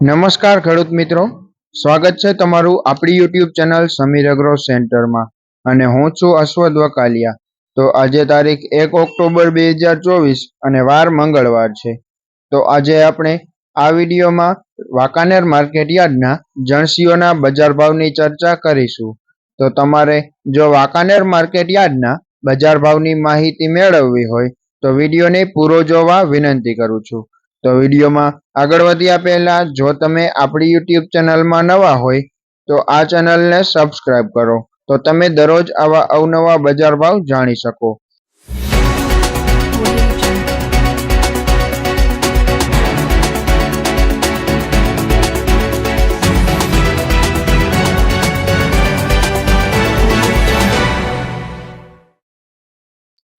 નમસ્કાર ખેડૂત મિત્રો, સ્વાગત છે તમારું આપણી યુટ્યુબ ચેનલ સમીર એગ્રો સેન્ટરમાં અને હું છું અશ્વદ વકાલિયા। તો આજે તારીખ 1 ઓક્ટોબર 2024 અને વાર મંગળવાર છે। તો આજે આપણે આ વિડીયોમાં વાંકાનેર માર્કેટ યાર્ડના જણસીઓના બજાર ભાવની ચર્ચા કરીશું। તો તમારે જો વાંકાનેર માર્કેટ યાર્ડના બજાર ભાવની માહિતી મેળવવી હોય તો વિડીયોને પૂરો જોવા વિનંતી કરું છું। તો વિડીયોમાં આગળ વધ્યા પહેલા જો તમે આપણી યુટ્યુબ ચેનલમાં નવા હોય તો આ ચેનલને સબસ્ક્રાઇબ કરો તો તમે દરરોજ આવા અવનવા બજાર ભાવ જાણી શકો।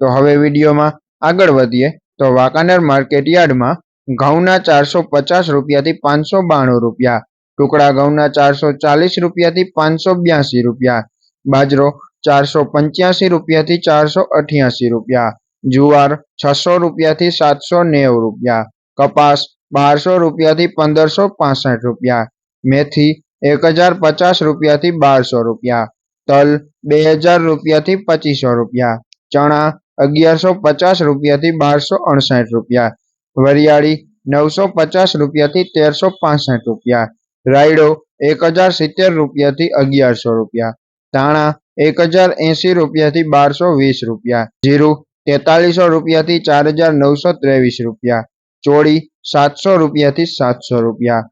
તો હવે વિડીયોમાં આગળ વધીએ તો વાંકાનેર માર્કેટ યાર્ડમાં ઘઉંના 450 રૂપિયાથી 592 રૂપિયા, ટુકડા ઘઉંના 440 રૂપિયાથી 582 રૂપિયા, બાજરો 485 રૂપિયાથી 488 રૂપિયા, જુવાર 600 રૂપિયાથી 790 રૂપિયા, કપાસ 1200 રૂપિયાથી 1565 રૂપિયા, મેથી 1050 રૂપિયાથી 1200 રૂપિયા, તલ 2000 રૂપિયાથી 2500 રૂપિયા, ચણા 1150 રૂપિયાથી 1259 રૂપિયા, વરિયાળી 950 રૂપિયાથી 1365 રૂપિયા, રાયડો 1070 રૂપિયાથી 1100 રૂપિયા, ધાણા 1080 રૂપિયાથી 1220 રૂપિયા, જીરું 4300 રૂપિયાથી 4923 રૂપિયા, ચોળી 700 રૂપિયાથી 700 રૂપિયા।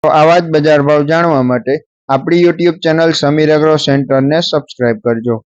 તો આવા જ બજાર ભાવ જાણવા માટે આપણી યુટ્યુબ ચેનલ સમીર એગ્રો સેન્ટરને સબસ્ક્રાઇબ કરજો।